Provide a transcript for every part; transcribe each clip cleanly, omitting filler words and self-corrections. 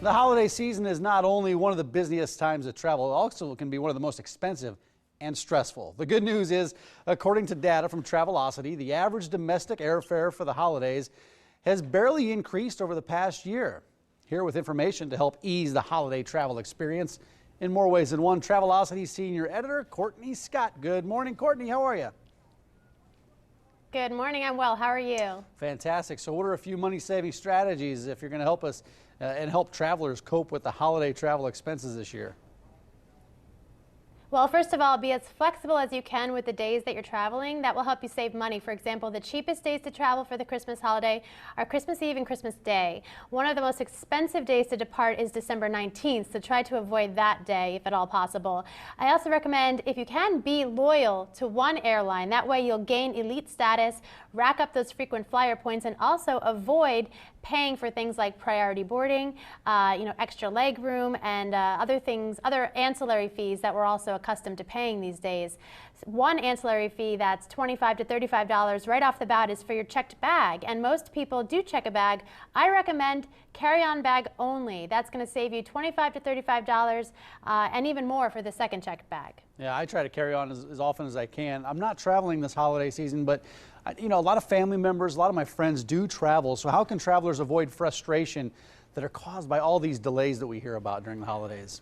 The holiday season is not only one of the busiest times to travel, it also can be one of the most expensive and stressful. The good news is, according to data from Travelocity, the average domestic airfare for the holidays has barely increased over the past year. Here with information to help ease the holiday travel experience in more ways than one, Travelocity senior editor Courtney Scott. Good morning, Courtney. How are you? Good morning. I'm well. How are you? Fantastic. So what are a few money-saving strategies if you're going to help us and help travelers cope with the holiday travel expenses this year? Well, first of all, be as flexible as you can with the days that you're traveling. That will help you save money. For example, the cheapest days to travel for the Christmas holiday are Christmas Eve and Christmas Day. One of the most expensive days to depart is December 19th, so try to avoid that day if at all possible. I also recommend, if you can, be loyal to one airline. That way you'll gain elite status, rack up those frequent flyer points, and also avoid paying for things like priority boarding, extra leg room, and other ancillary fees that we're also accustomed to paying these days. One ancillary fee that's $25 to $35 right off the bat is for your checked bag, and most people do check a bag. I recommend carry-on bag only. That's going to save you $25 to $35 and even more for the second checked bag. Yeah, I try to carry on as often as I can. I'm not traveling this holiday season, but a lot of family members, a lot of my friends do travel. So how can travelers avoid frustration that are caused by all these delays that we hear about during the holidays?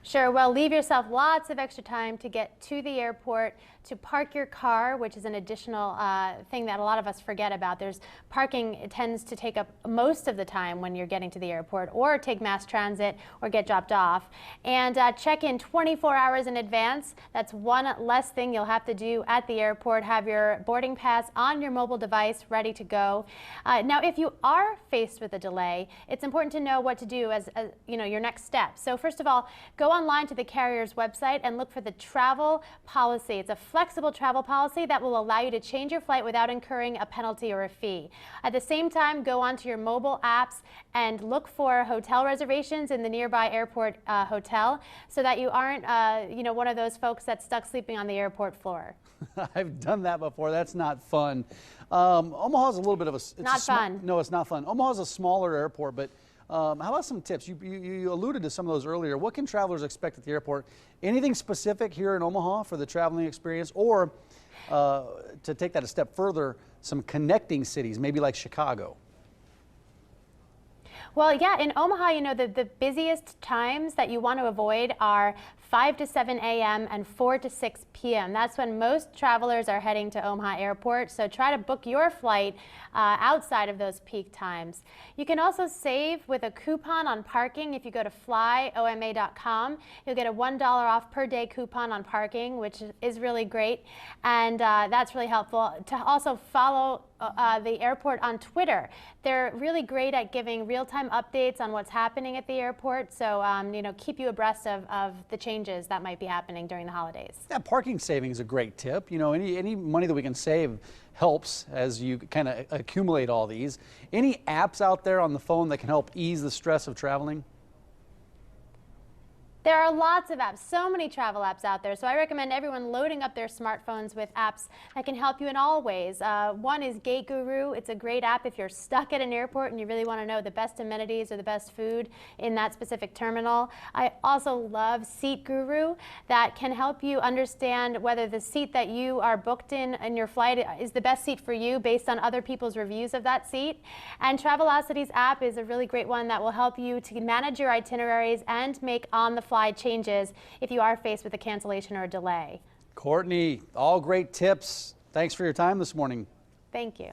Sure. Well, leave yourself lots of extra time to get to the airport, to park your car, which is an additional thing that a lot of us forget about. Parking tends to take up most of the time when you're getting to the airport, or take mass transit or get dropped off. And check in 24 hours in advance. That's one less thing you'll have to do at the airport. Have your boarding pass on your mobile device ready to go. Now, if you are faced with a delay, it's important to know what to do as your next step. So first of all, go online to the carrier's website and look for the travel policy. It's a flexible travel policy that will allow you to change your flight without incurring a penalty or a fee. At the same time, go onto your mobile apps and look for hotel reservations in the nearby airport hotel, so that you aren't one of those folks that's stuck sleeping on the airport floor. I've done that before. That's not fun. Omaha's a little bit of a... Not fun. No, it's not fun. Omaha's a smaller airport, but how about some tips? You alluded to some of those earlier. What can travelers expect at the airport? Anything specific here in Omaha for the traveling experience, or to take that a step further, some connecting cities, maybe like Chicago? Well, yeah, in Omaha, the busiest times that you want to avoid are 5 to 7 a.m. and 4 to 6 p.m. That's when most travelers are heading to Omaha Airport, so try to book your flight outside of those peak times. You can also save with a coupon on parking. If you go to flyoma.com, you'll get a $1 off per day coupon on parking, which is really great, and that's really helpful. To also follow the airport on Twitter. They're really great at giving real-time updates on what's happening at the airport, so keep you abreast of the changes that might be happening during the holidays. Yeah, parking saving is a great tip. Any money that we can save helps as you kind of accumulate all these. Any apps out there on the phone that can help ease the stress of traveling? There are lots of apps, so many travel apps out there, so I recommend everyone loading up their smartphones with apps that can help you in all ways. One is Gate Guru. It's a great app if you're stuck at an airport and you really want to know the best amenities or the best food in that specific terminal. I also love Seat Guru. That can help you understand whether the seat that you are booked in your flight is the best seat for you based on other people's reviews of that seat. And Travelocity's app is a really great one that will help you to manage your itineraries and make on-the-fly changes if you are faced with a cancellation or a delay. Courtney, all great tips. Thanks for your time this morning. Thank you.